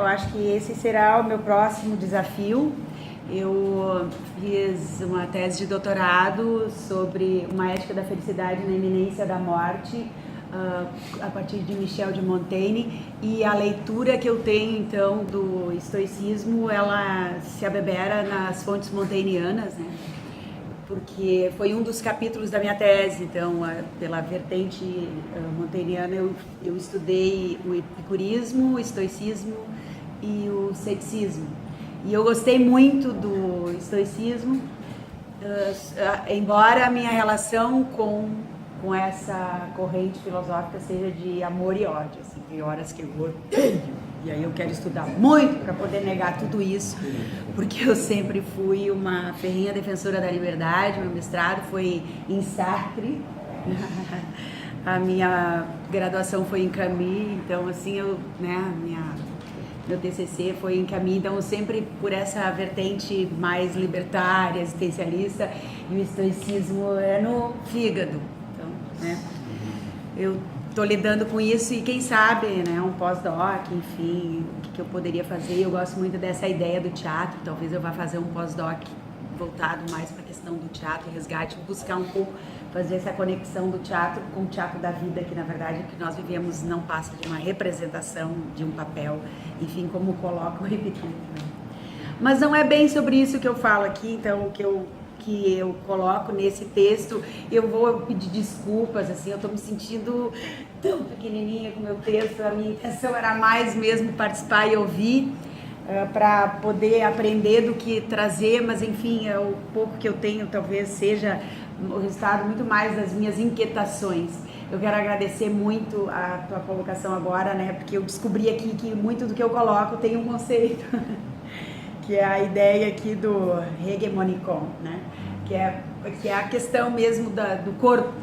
Eu acho que esse será o meu próximo desafio. Eu fiz uma tese de doutorado sobre uma ética da felicidade na iminência da morte, a partir de Michel de Montaigne, e a leitura que eu tenho então do estoicismo, ela se abebera nas fontes montaignianas, né? Porque foi um dos capítulos da minha tese. Então, pela vertente montaigniana, eu estudei o epicurismo, o estoicismo e o ceticismo. E eu gostei muito do estoicismo, embora a minha relação com essa corrente filosófica seja de amor e ódio. Assim, tem horas que eu odeio, e aí eu quero estudar muito para poder negar tudo isso, porque eu sempre fui uma ferrenha defensora da liberdade. Meu mestrado foi em Sartre, a minha graduação foi em Camus, então assim, meu TCC foi em Camus, então sempre por essa vertente mais libertária, existencialista, e o estoicismo é no fígado. Então, né, eu estou lidando com isso, e quem sabe, né, um pós-doc, enfim, o que eu poderia fazer. Eu gosto muito dessa ideia do teatro, talvez eu vá fazer um pós-doc voltado mais para a questão do teatro, resgate, buscar um pouco, fazer essa conexão do teatro com o teatro da vida, que na verdade o que nós vivemos não passa de uma representação de um papel, enfim, como coloca o Epiteto, né? Mas não é bem sobre isso que eu falo aqui. Então, o que eu coloco nesse texto, eu vou pedir desculpas, assim, eu estou me sentindo tão pequenininha com o meu texto. A minha intenção era mais mesmo participar e ouvir, para poder aprender do que trazer, mas enfim, o pouco que eu tenho talvez seja o resultado muito mais das minhas inquietações. Eu quero agradecer muito a tua colocação agora, né, porque eu descobri aqui que muito do que eu coloco tem um conceito que é a ideia aqui do hegemonicon, né, que é a questão mesmo do corpo,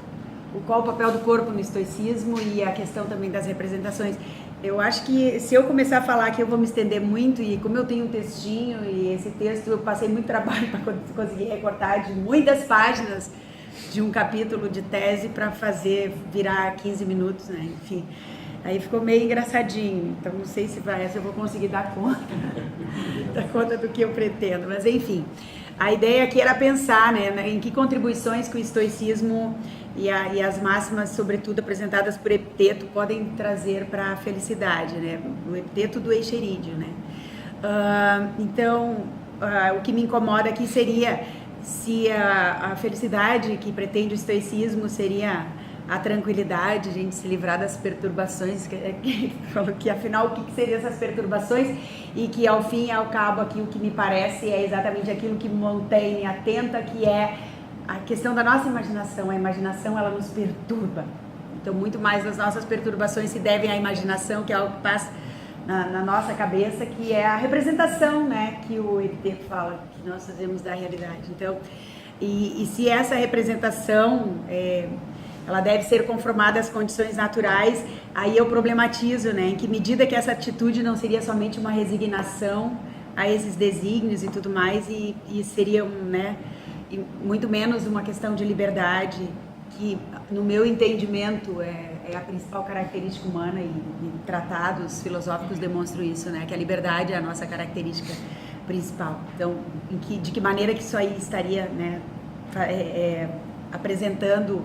qual o papel do corpo no estoicismo, e a questão também das representações. Eu acho que se eu começar a falar aqui eu vou me estender muito, e como eu tenho um textinho, e esse texto eu passei muito trabalho para conseguir recortar de muitas páginas de um capítulo de tese para fazer virar 15 minutos, né? Enfim, aí ficou meio engraçadinho. Então não sei se eu vou conseguir dar conta do que eu pretendo, mas enfim, a ideia aqui era pensar, né, em que contribuições que o estoicismo e as máximas, sobretudo apresentadas por Epiteto, podem trazer para a felicidade, né? O Epiteto do Eixerídio, né? Então, o que me incomoda aqui seria se a felicidade que pretende o estoicismo seria a tranquilidade, a gente se livrar das perturbações, que falou que afinal o que seriam essas perturbações, e que ao fim e ao cabo aqui o que me parece é exatamente aquilo que Montaigne atenta, que é a questão da nossa imaginação. A imaginação, ela nos perturba. Então, muito mais das nossas perturbações se devem à imaginação, que é algo que passa na nossa cabeça, que é a representação, né, que o Epiteto fala, que nós fazemos da realidade. Então, e se essa representação ela deve ser conformada às condições naturais, aí eu problematizo, né, em que medida que essa atitude não seria somente uma resignação a esses desígnios e tudo mais, e seria né, e muito menos uma questão de liberdade, que no meu entendimento é a principal característica humana, e tratados filosóficos demonstram isso, né, que a liberdade é a nossa característica principal. Então, de que maneira que isso aí estaria, né, apresentando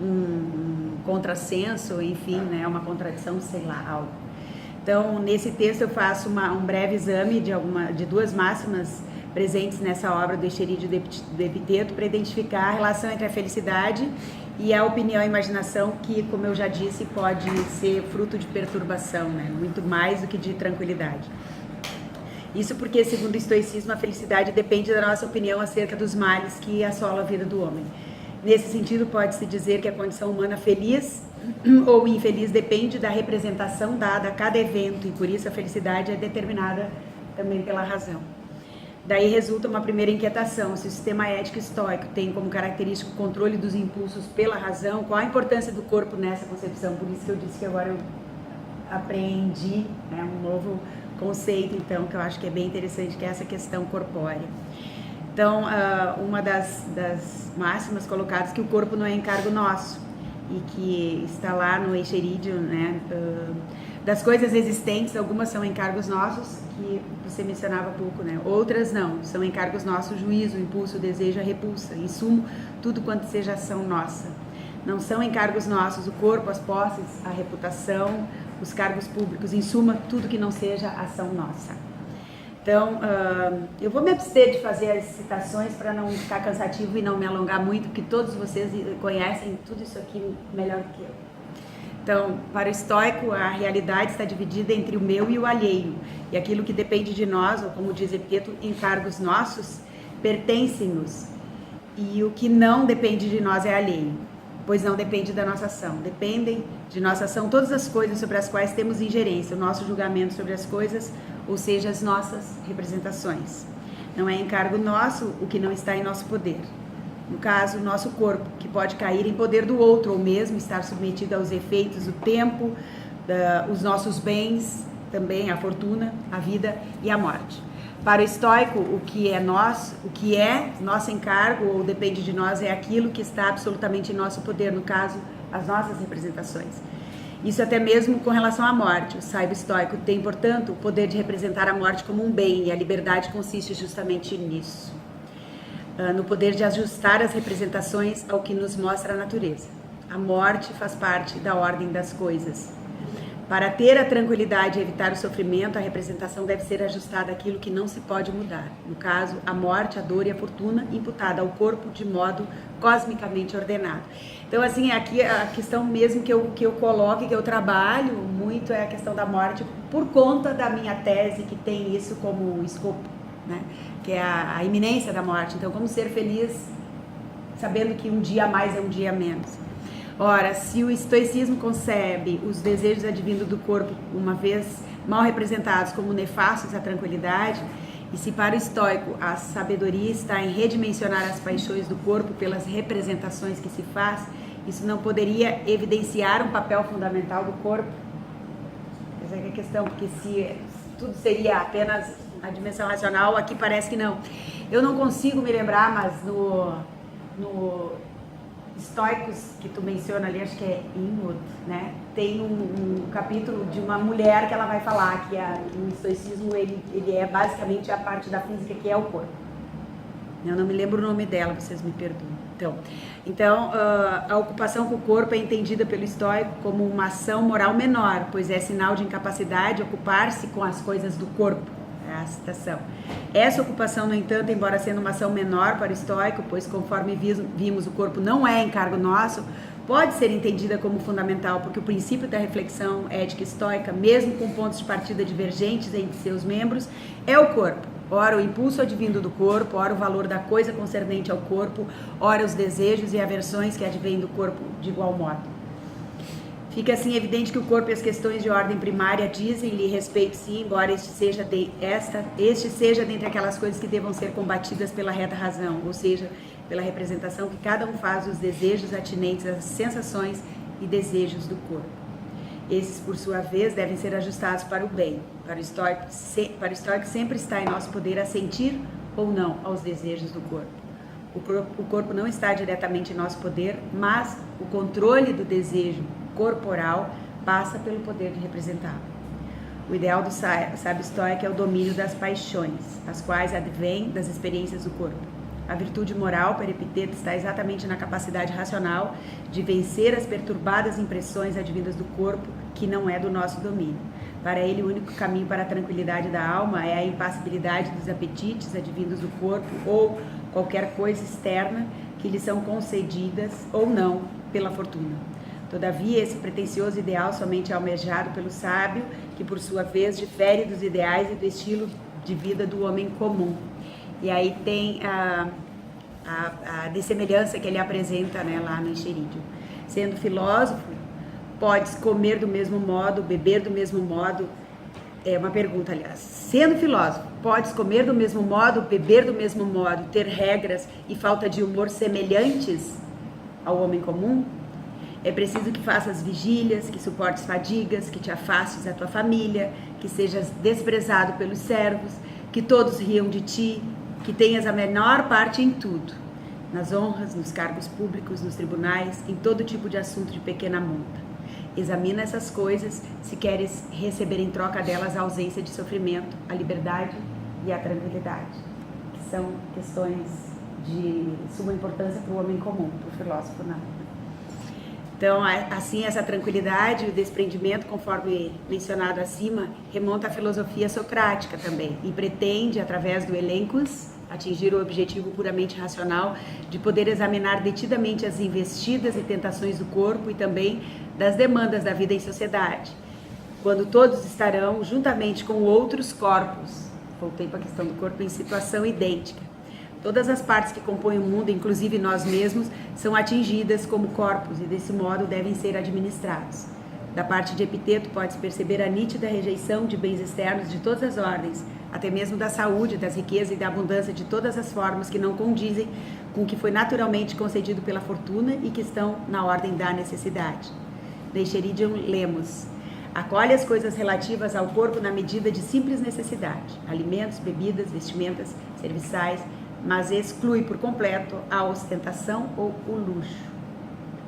um contrassenso, enfim, né, uma contradição, sei lá, algo. Então, nesse texto eu faço um breve exame de duas máximas presentes nessa obra do Eixerídio do Epiteto, para identificar a relação entre a felicidade e a opinião e a imaginação, que, como eu já disse, pode ser fruto de perturbação, né? Muito mais do que de tranquilidade. Isso porque, segundo o estoicismo, a felicidade depende da nossa opinião acerca dos males que assolam a vida do homem. Nesse sentido, pode-se dizer que a condição humana feliz ou infeliz depende da representação dada a cada evento, e por isso a felicidade é determinada também pela razão. Daí resulta uma primeira inquietação: se o sistema ético estoico tem como característica o controle dos impulsos pela razão, qual a importância do corpo nessa concepção? Por isso que eu disse que agora eu apreendi, né, um novo conceito, então, que eu acho que é bem interessante, que é essa questão corpórea. Então, uma das máximas colocadas, que o corpo não é encargo nosso, e que está lá no Eixerídio, né, Das coisas existentes, algumas são encargos nossos, que você mencionava há pouco, né? Outras não, são encargos nossos, o juízo, o impulso, o desejo, a repulsa. Em sumo, tudo quanto seja ação nossa. Não são encargos nossos o corpo, as posses, a reputação, os cargos públicos. Em suma, tudo que não seja ação nossa. Então, eu vou me abster de fazer as citações para não ficar cansativo e não me alongar muito, porque todos vocês conhecem tudo isso aqui melhor que eu. Então, para o estoico, a realidade está dividida entre o meu e o alheio. E aquilo que depende de nós, ou como diz Epiteto, encargos nossos, pertencem-nos. E o que não depende de nós é alheio, pois não depende da nossa ação. Dependem de nossa ação todas as coisas sobre as quais temos ingerência, o nosso julgamento sobre as coisas, ou seja, as nossas representações. Não é encargo nosso o que não está em nosso poder. No caso, o nosso corpo, que pode cair em poder do outro, ou mesmo estar submetido aos efeitos do tempo, os nossos bens, também a fortuna, a vida e a morte. Para o estoico, o que é nosso encargo ou depende de nós é aquilo que está absolutamente em nosso poder, no caso, as nossas representações. Isso até mesmo com relação à morte. O saibo estoico tem, portanto, o poder de representar a morte como um bem, e a liberdade consiste justamente nisso. No poder de ajustar as representações ao que nos mostra a natureza. A morte faz parte da ordem das coisas. Para ter a tranquilidade e evitar o sofrimento, a representação deve ser ajustada àquilo que não se pode mudar. No caso, a morte, a dor e a fortuna imputada ao corpo de modo cosmicamente ordenado. Então, assim, aqui a questão mesmo que eu coloco, que eu trabalho muito, é a questão da morte, por conta da minha tese, que tem isso como escopo, né? Que é a iminência da morte. Então, como ser feliz sabendo que um dia a mais é um dia a menos. Ora, se o estoicismo concebe os desejos advindos do corpo, uma vez mal representados, como nefastos à tranquilidade, e se para o estoico a sabedoria está em redimensionar as paixões do corpo pelas representações que se faz, isso não poderia evidenciar um papel fundamental do corpo? Essa é a questão, porque se tudo seria apenas a dimensão racional, aqui parece que não. Eu não consigo me lembrar, mas no Estoicos, que tu menciona ali, acho que é Inwood, né? Tem um capítulo de uma mulher que ela vai falar que o estoicismo ele é basicamente a parte da física que é o corpo. Eu não me lembro o nome dela, vocês me perdoem. Então, a ocupação com o corpo é entendida pelo estoico como uma ação moral menor, pois é sinal de incapacidade ocupar-se com as coisas do corpo. É a citação. Essa ocupação, no entanto, embora sendo uma ação menor para o estoico, pois conforme vimos o corpo não é encargo nosso, pode ser entendida como fundamental, porque o princípio da reflexão ética estoica, mesmo com pontos de partida divergentes entre seus membros, é o corpo. Ora o impulso advindo do corpo, ora o valor da coisa concernente ao corpo, ora os desejos e aversões que advêm do corpo de igual modo. Fica assim evidente que o corpo e as questões de ordem primária dizem-lhe respeito sim, embora este seja dentre aquelas coisas que devam ser combatidas pela reta razão, ou seja, pela representação que cada um faz dos desejos atinentes às sensações e desejos do corpo. Esses, por sua vez, devem ser ajustados para o bem. Para o estoico sempre está em nosso poder assentir ou não aos desejos do corpo. O corpo não está diretamente em nosso poder, mas o controle do desejo corporal passa pelo poder de representá-lo. O ideal do sábio estoico é o domínio das paixões, as quais advêm das experiências do corpo. A virtude moral, para Epiteto, está exatamente na capacidade racional de vencer as perturbadas impressões advindas do corpo, que não é do nosso domínio. Para ele, o único caminho para a tranquilidade da alma é a impassibilidade dos apetites advindos do corpo ou qualquer coisa externa que lhe são concedidas ou não pela fortuna. Todavia, esse pretensioso ideal somente é almejado pelo sábio, que por sua vez difere dos ideais e do estilo de vida do homem comum. E aí tem a dessemelhança que ele apresenta, né, lá no Enchiridion. Sendo filósofo, podes comer do mesmo modo, beber do mesmo modo. É uma pergunta, aliás. Sendo filósofo, podes comer do mesmo modo, beber do mesmo modo, ter regras e falta de humor semelhantes ao homem comum? É preciso que faças vigílias, que suportes fadigas, que te afastes da tua família, que sejas desprezado pelos servos, que todos riam de ti, que tenhas a menor parte em tudo, nas honras, nos cargos públicos, nos tribunais, em todo tipo de assunto de pequena monta. Examina essas coisas se queres receber em troca delas a ausência de sofrimento, a liberdade e a tranquilidade, que são questões de suma importância para o homem comum, para o filósofo não. Então, assim, essa tranquilidade e o desprendimento, conforme mencionado acima, remonta à filosofia socrática também e pretende, através do elencos, atingir o objetivo puramente racional de poder examinar detidamente as investidas e tentações do corpo e também das demandas da vida em sociedade, quando todos estarão juntamente com outros corpos, voltei para a questão do corpo, em situação idêntica. Todas as partes que compõem o mundo, inclusive nós mesmos, são atingidas como corpos e desse modo devem ser administrados. Da parte de Epiteto pode-se perceber a nítida rejeição de bens externos de todas as ordens, até mesmo da saúde, das riquezas e da abundância de todas as formas que não condizem com o que foi naturalmente concedido pela fortuna e que estão na ordem da necessidade. Deixeridium Lemos. Acolhe as coisas relativas ao corpo na medida de simples necessidade, alimentos, bebidas, vestimentas, serviçais, mas exclui por completo a ostentação ou o luxo.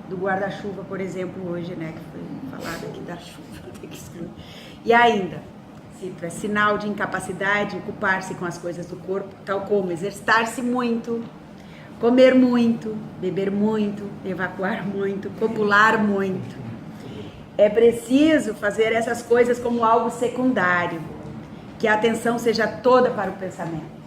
Do guarda-chuva, por exemplo, hoje, né, que foi falado aqui da chuva, tem que excluir. E ainda, cito, é sinal de incapacidade ocupar-se com as coisas do corpo, tal como exercitar-se muito, comer muito, beber muito, evacuar muito, copular muito. É preciso fazer essas coisas como algo secundário, que a atenção seja toda para o pensamento.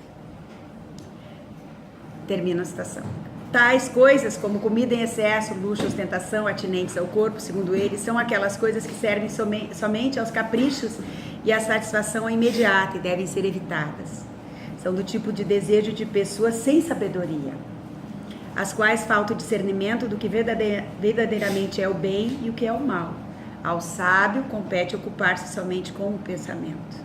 Termina a citação. Tais coisas como comida em excesso, luxo, ostentação, atinentes ao corpo, segundo eles, são aquelas coisas que servem somente aos caprichos e à satisfação imediata e devem ser evitadas. São do tipo de desejo de pessoas sem sabedoria, as quais falta o discernimento do que verdadeiramente é o bem e o que é o mal. Ao sábio compete ocupar-se somente com o pensamento.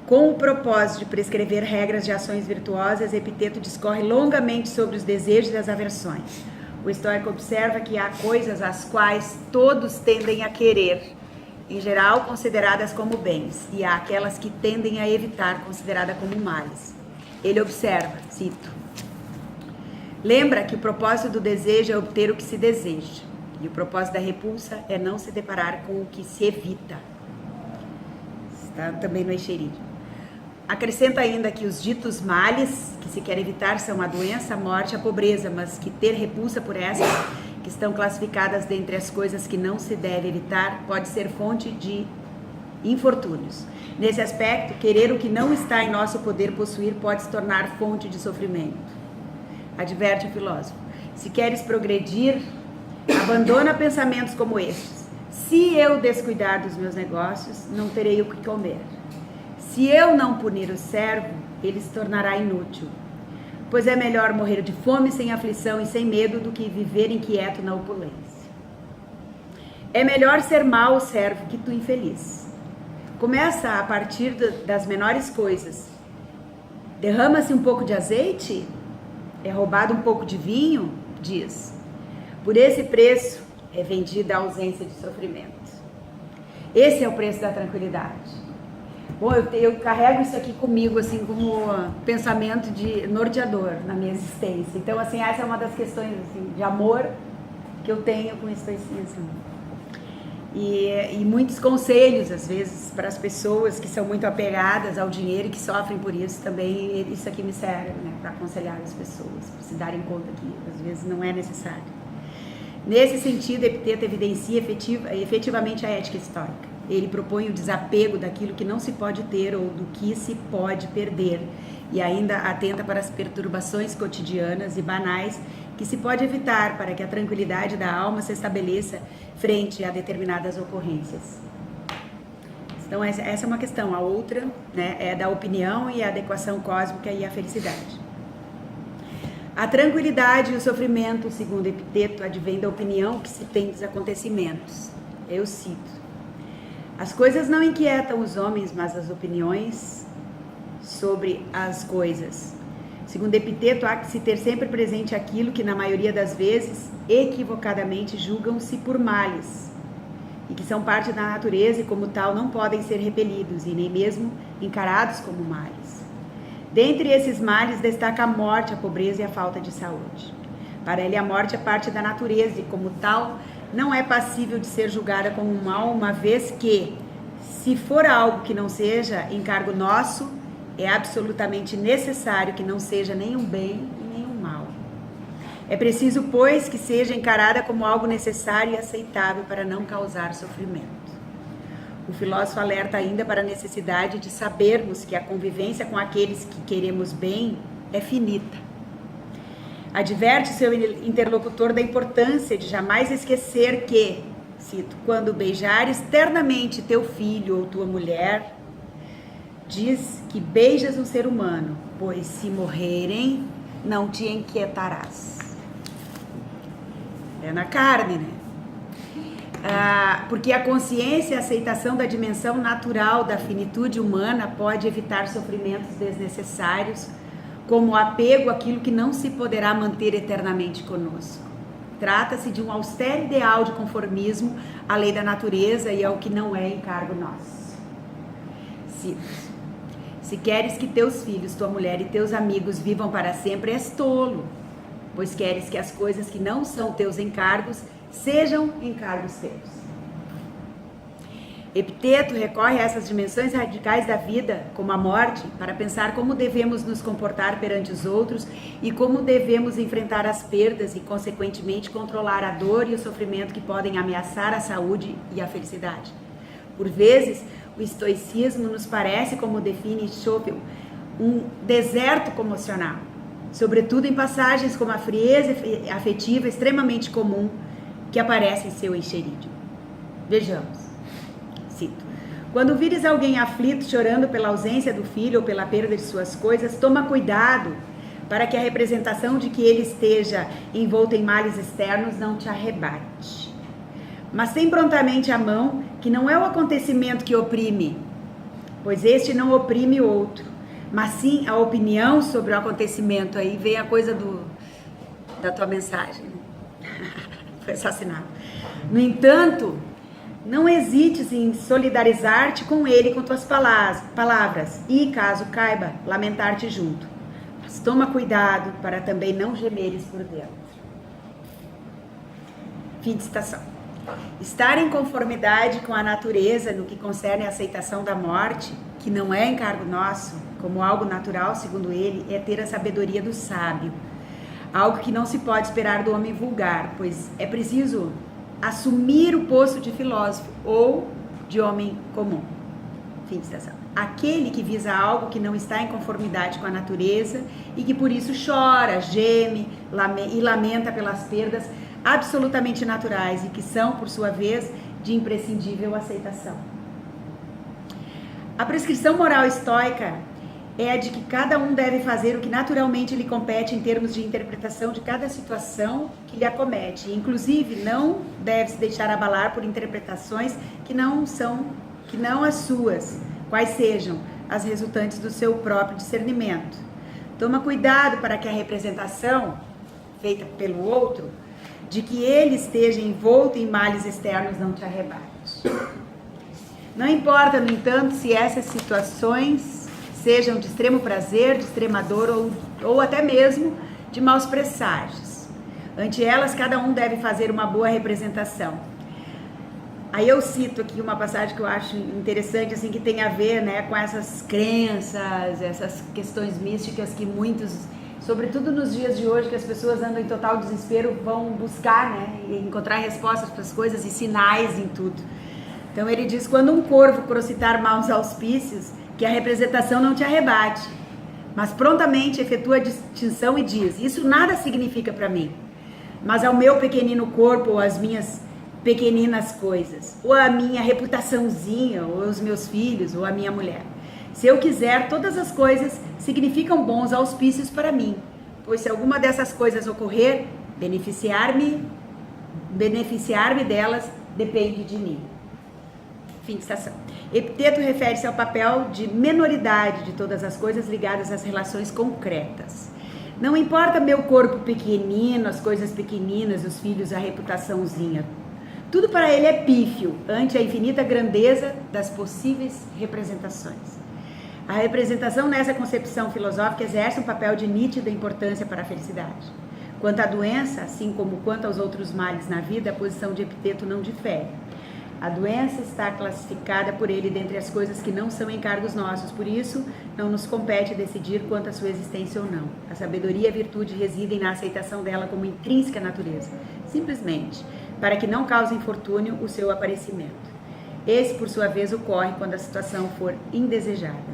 Com o propósito de prescrever regras de ações virtuosas, Epiteto discorre longamente sobre os desejos e as aversões. O estoico observa que há coisas às quais todos tendem a querer, em geral consideradas como bens, e há aquelas que tendem a evitar, consideradas como males. Ele observa, cito, lembra que o propósito do desejo é obter o que se deseja, e o propósito da repulsa é não se deparar com o que se evita. Está também no Encheridium. Acrescenta ainda que os ditos males que se quer evitar são a doença, a morte, a pobreza, mas que ter repulsa por essas, que estão classificadas dentre as coisas que não se deve evitar, pode ser fonte de infortúnios. Nesse aspecto, querer o que não está em nosso poder possuir pode se tornar fonte de sofrimento. Adverte o filósofo. Se queres progredir, abandona pensamentos como estes. Se eu descuidar dos meus negócios, não terei o que comer. Se eu não punir o servo, ele se tornará inútil. Pois é melhor morrer de fome sem aflição e sem medo do que viver inquieto na opulência. É melhor ser mau servo que tu infeliz. Começa a partir das menores coisas. Derrama-se um pouco de azeite? É roubado um pouco de vinho? Diz. Por esse preço é vendida a ausência de sofrimento. Esse é o preço da tranquilidade. Bom, eu carrego isso aqui comigo, assim, como pensamento de norteador na minha existência. Então, assim, essa é uma das questões, assim, de amor que eu tenho com o estoicismo. E muitos conselhos, às vezes, para as pessoas que são muito apegadas ao dinheiro e que sofrem por isso também, isso aqui me serve, né, para aconselhar as pessoas, para se darem conta que, às vezes, não é necessário. Nesse sentido, Epiteto evidencia efetivamente a ética estoica. Ele propõe o desapego daquilo que não se pode ter ou do que se pode perder e ainda atenta para as perturbações cotidianas e banais que se pode evitar para que a tranquilidade da alma se estabeleça frente a determinadas ocorrências. Então essa é uma questão. A outra, né, é da opinião e a adequação cósmica e a felicidade. A tranquilidade e o sofrimento, segundo Epiteto, advém da opinião que se tem dos acontecimentos. Eu cito. As coisas não inquietam os homens, mas as opiniões sobre as coisas. Segundo Epiteto, há que se ter sempre presente aquilo que, na maioria das vezes, equivocadamente julgam-se por males, e que são parte da natureza e, como tal, não podem ser repelidos, e nem mesmo encarados como males. Dentre esses males, destaca a morte, a pobreza e a falta de saúde. Para ele, a morte é parte da natureza, e, como tal, não é passível de ser julgada como um mal, uma vez que, se for algo que não seja encargo nosso, é absolutamente necessário que não seja nenhum bem e nenhum mal. É preciso, pois, que seja encarada como algo necessário e aceitável para não causar sofrimento. O filósofo alerta ainda para a necessidade de sabermos que a convivência com aqueles que queremos bem é finita. Adverte seu interlocutor da importância de jamais esquecer que, cito, quando beijares ternamente teu filho ou tua mulher, diz que beijas um ser humano, pois se morrerem, não te inquietarás. É na carne, né? Porque a consciência e a aceitação da dimensão natural da finitude humana pode evitar sofrimentos desnecessários, como o apego àquilo que não se poderá manter eternamente conosco. Trata-se de um austero ideal de conformismo à lei da natureza e ao que não é encargo nosso. Cito: se queres que teus filhos, tua mulher e teus amigos vivam para sempre, és tolo, pois queres que as coisas que não são teus encargos sejam encargos teus. Epiteto recorre a essas dimensões radicais da vida, como a morte, para pensar como devemos nos comportar perante os outros e como devemos enfrentar as perdas e, consequentemente, controlar a dor e o sofrimento que podem ameaçar a saúde e a felicidade. Por vezes, o estoicismo nos parece, como define Schopenhauer, um deserto comocional, sobretudo em passagens como a frieza afetiva extremamente comum que aparece em seu enxerido. Vejamos, cito: quando vires alguém aflito, chorando pela ausência do filho ou pela perda de suas coisas, toma cuidado para que a representação de que ele esteja envolto em males externos não te arrebate. Mas tem prontamente à mão que não é o acontecimento que oprime, pois este não oprime o outro, mas sim a opinião sobre o acontecimento. Aí vem a coisa da tua mensagem. Foi assassinado. No entanto, não hesites em solidarizar-te com ele com tuas palavras e, caso caiba, lamentar-te junto. Mas toma cuidado para também não gemeres por dentro. Fim de citação. Estar em conformidade com a natureza no que concerne a aceitação da morte, que não é encargo nosso, como algo natural, segundo ele, é ter a sabedoria do sábio. Algo que não se pode esperar do homem vulgar, pois é preciso assumir o posto de filósofo ou de homem comum. Fim de citação. Aquele que visa algo que não está em conformidade com a natureza e que por isso chora, geme e lamenta pelas perdas absolutamente naturais e que são, por sua vez, de imprescindível aceitação. A prescrição moral estoica é a de que cada um deve fazer o que naturalmente lhe compete em termos de interpretação de cada situação que lhe acomete. Inclusive, não deve se deixar abalar por interpretações que não as suas, quais sejam as resultantes do seu próprio discernimento. Toma cuidado para que a representação feita pelo outro, de que ele esteja envolto em males externos, não te arrebate. Não importa, no entanto, se essas situações sejam de extremo prazer, de extrema dor ou até mesmo de maus presságios. Ante elas, cada um deve fazer uma boa representação. Aí eu cito aqui uma passagem que eu acho interessante, assim, que tem a ver, né, com essas crenças, essas questões místicas que muitos, sobretudo nos dias de hoje, que as pessoas andam em total desespero, vão buscar, né, e encontrar respostas para as coisas e sinais em tudo. Então ele diz: quando um corvo crocitar maus auspícios, que a representação não te arrebate, mas prontamente efetua a distinção e diz: isso nada significa para mim, mas ao meu pequenino corpo, ou às minhas pequeninas coisas, ou a minha reputaçãozinha, ou os meus filhos, ou a minha mulher. Se eu quiser, todas as coisas significam bons auspícios para mim, pois se alguma dessas coisas ocorrer, beneficiar-me delas depende de mim. Fim de citação. Epiteto refere-se ao papel de menoridade de todas as coisas ligadas às relações concretas. Não importa meu corpo pequenino, as coisas pequeninas, os filhos, a reputaçãozinha. Tudo para ele é pífio ante a infinita grandeza das possíveis representações. A representação nessa concepção filosófica exerce um papel de nítida importância para a felicidade. Quanto à doença, assim como quanto aos outros males na vida, a posição de Epiteto não difere. A doença está classificada por ele dentre as coisas que não são encargos nossos, por isso não nos compete decidir quanto à sua existência ou não. A sabedoria e a virtude residem na aceitação dela como intrínseca natureza, simplesmente, para que não cause infortúnio o seu aparecimento. Esse, por sua vez, ocorre quando a situação for indesejada.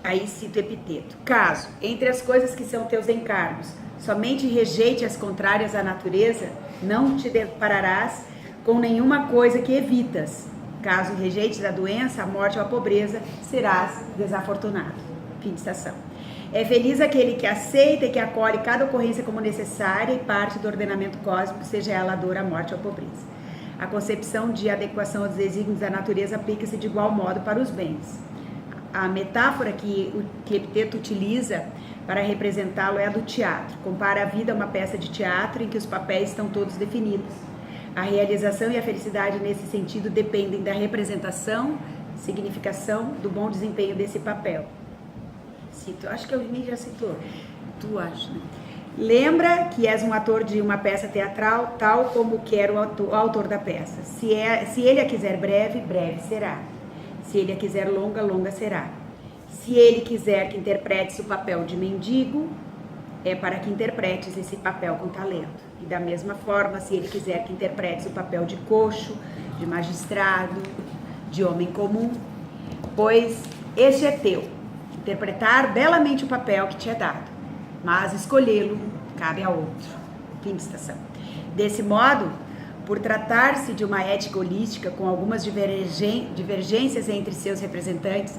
Aí cito Epiteto. Caso, entre as coisas que são teus encargos, somente rejeite as contrárias à natureza, não te depararás com nenhuma coisa que evitas. Caso rejeites a doença, a morte ou a pobreza, serás desafortunado. Fim de citação. É feliz aquele que aceita e que acolhe cada ocorrência como necessária e parte do ordenamento cósmico, seja ela a dor, a morte ou a pobreza. A concepção de adequação aos desígnios da natureza aplica-se de igual modo para os bens. A metáfora que Epiteto utiliza para representá-lo é a do teatro. Compara a vida a uma peça de teatro em que os papéis estão todos definidos. A realização e a felicidade nesse sentido dependem da representação, significação, do bom desempenho desse papel. Cito, acho que o Mim já citou. Tu acha, né? Lembra que és um ator de uma peça teatral, tal como quer o autor da peça. Se ele a quiser breve, breve será. Se ele a quiser longa, longa será. Se ele quiser que interpretes o papel de mendigo, é para que interpretes esse papel com talento. E da mesma forma, se ele quiser que interpretes o papel de coxo, de magistrado, de homem comum, pois este é teu. Interpretar belamente o papel que te é dado, mas escolhê-lo cabe a outro. Fim de citação. Desse modo, por tratar-se de uma ética holística com algumas divergências entre seus representantes,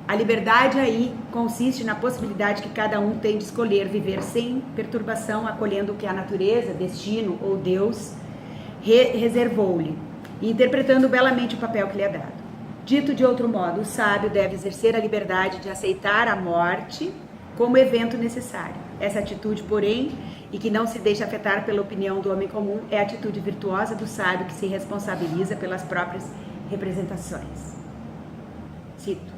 a liberdade aí consiste na possibilidade que cada um tem de escolher viver sem perturbação, acolhendo o que a natureza, destino ou Deus reservou-lhe, e interpretando belamente o papel que lhe é dado. Dito de outro modo, o sábio deve exercer a liberdade de aceitar a morte como evento necessário. Essa atitude, porém, e que não se deixa afetar pela opinião do homem comum, é a atitude virtuosa do sábio que se responsabiliza pelas próprias representações. Cito.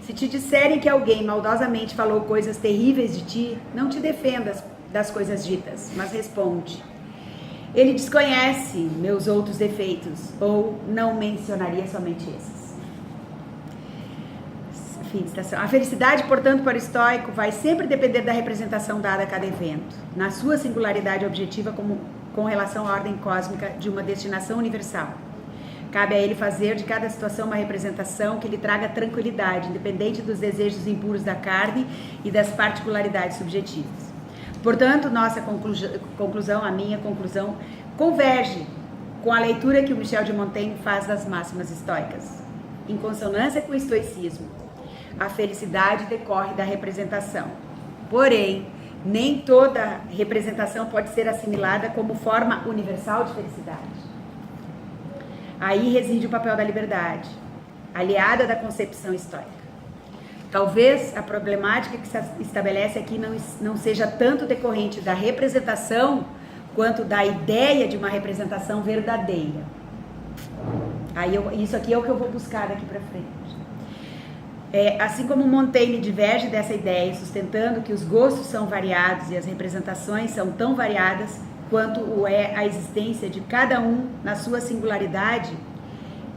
Se te disserem que alguém maldosamente falou coisas terríveis de ti, não te defendas das coisas ditas, mas responde: ele desconhece meus outros defeitos, ou não mencionaria somente esses. Fim de citação. A felicidade, portanto, para o estoico, vai sempre depender da representação dada a cada evento, na sua singularidade objetiva com relação à ordem cósmica de uma destinação universal. Cabe a ele fazer de cada situação uma representação que lhe traga tranquilidade, independente dos desejos impuros da carne e das particularidades subjetivas. Portanto, nossa conclusão, a minha conclusão, converge com a leitura que o Michel de Montaigne faz das máximas estoicas. Em consonância com o estoicismo, a felicidade decorre da representação. Porém, nem toda representação pode ser assimilada como forma universal de felicidade. Aí reside o papel da liberdade, aliada da concepção estoica. Talvez a problemática que se estabelece aqui não seja tanto decorrente da representação, quanto da ideia de uma representação verdadeira. Isso aqui é o que eu vou buscar daqui para frente. Assim como Montaigne diverge dessa ideia, sustentando que os gostos são variados e as representações são tão variadas quanto o é a existência de cada um na sua singularidade,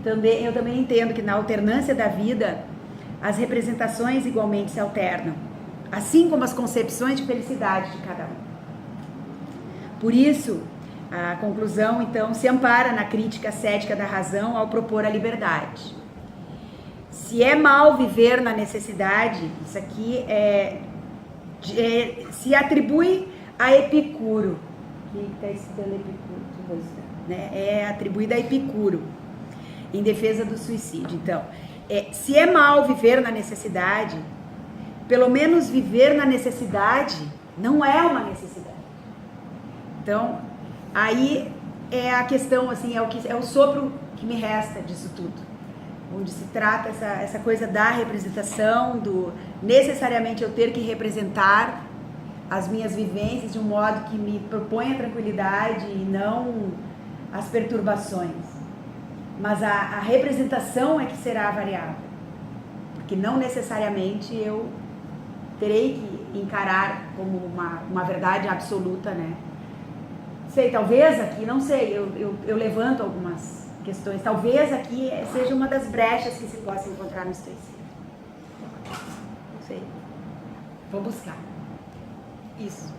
eu também entendo que na alternância da vida, as representações igualmente se alternam, assim como as concepções de felicidade de cada um. Por isso, a conclusão, então, se ampara na crítica cética da razão ao propor a liberdade. Se é mal viver na necessidade, isso aqui se atribui a Epicuro. Quem está estudando Epicuro? Né? É atribuída a Epicuro, em defesa do suicídio. Então, se é mal viver na necessidade, pelo menos viver na necessidade não é uma necessidade. Então, aí é a questão, assim, é o sopro que me resta disso tudo. Onde se trata essa coisa da representação, do necessariamente eu ter que representar as minhas vivências de um modo que me propõe a tranquilidade e não as perturbações. Mas a representação é que será variável, porque não necessariamente eu terei que encarar como uma verdade absoluta, né? Sei, talvez aqui, não sei, eu levanto algumas questões, talvez aqui seja uma das brechas que se possa encontrar no estoicismo. Não sei. Vou buscar. Isso.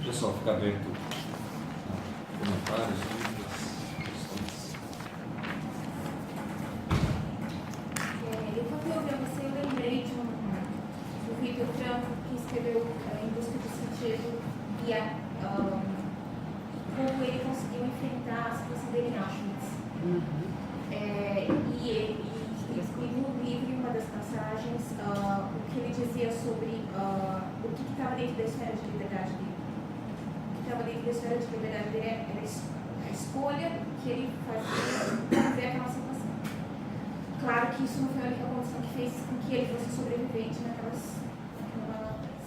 Pessoal, fica aberto a comentários, dúvidas, questões. Enquanto eu ouvia você, eu lembrei do Victor Frankl, que escreveu Em Busca do Sentido, e como ele conseguiu enfrentar a situação dele em Auschwitz. E no livro, em uma das passagens, o que ele dizia sobre o que estava dentro da esfera de liberdade dele. O que estava dentro da esfera de liberdade dele era a escolha que ele fazia para viver aquela situação. Claro que isso não foi a única condição que fez com que ele fosse sobrevivente naquela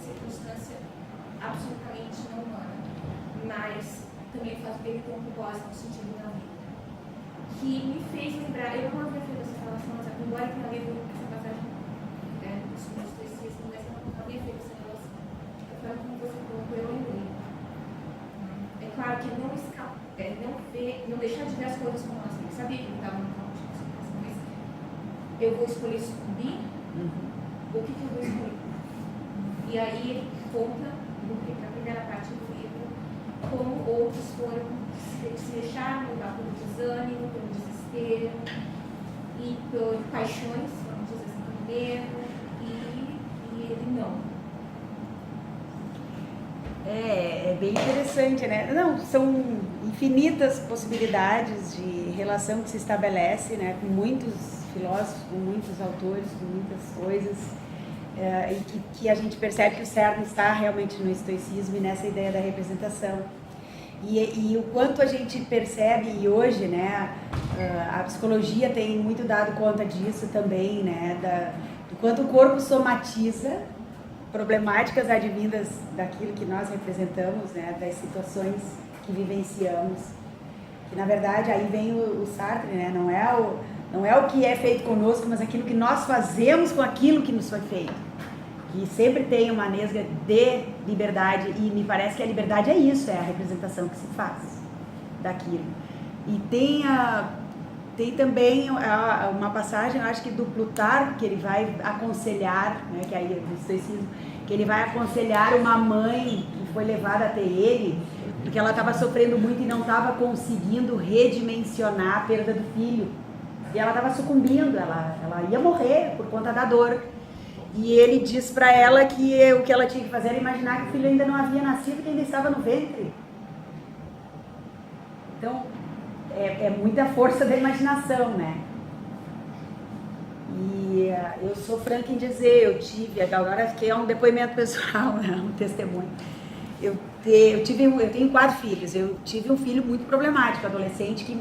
circunstância absolutamente não humana. Mas também faz ele ter um propósito, um sentido na vida. Que me fez lembrar, eu não havia feito essa relação, embora tenha lido essa passagem sobre o estoicismo, mas eu não havia feito essa relação. Eu falei como você colocou, eu lembrei. É claro que não deixar de ver as coisas como elas são. Eu sabia que ele estava no campo de concentração, mas eu vou escolher sucumbir? O que eu vou escolher? E aí ele conta, na primeira parte do livro, como outros foram se deixaram levar pelo desânimo, pelo desespero e por paixões, vamos dizer assim, pelo medo, e ele não. É bem interessante, né? Não, são infinitas possibilidades de relação que se estabelece, né? Com muitos filósofos, com muitos autores, com muitas coisas, e que a gente percebe que o cerne está realmente no estoicismo e nessa ideia da representação. E o quanto a gente percebe, e hoje, né, a psicologia tem muito dado conta disso também, né, do quanto o corpo somatiza problemáticas advindas daquilo que nós representamos, né, das situações que vivenciamos. Que na verdade aí vem o Sartre, né, não é o que é feito conosco, mas aquilo que nós fazemos com aquilo que nos foi feito. E sempre tem uma nesga de liberdade, e me parece que a liberdade é isso, é a representação que se faz daquilo. E tem também uma passagem, eu acho que do Plutarco, que ele vai aconselhar, né, que aí é do estoicismo, que ele vai aconselhar uma mãe que foi levada até ele, porque ela estava sofrendo muito e não estava conseguindo redimensionar a perda do filho. E ela estava sucumbindo, ela ia morrer por conta da dor. E ele diz para ela que o que ela tinha que fazer era imaginar que o filho ainda não havia nascido, que ainda estava no ventre. Então, é muita força da imaginação, né? E eu sou franca em dizer, eu tive, agora que é um depoimento pessoal, né? Um testemunho. Eu tenho 4 filhos, eu tive um filho muito problemático, adolescente, que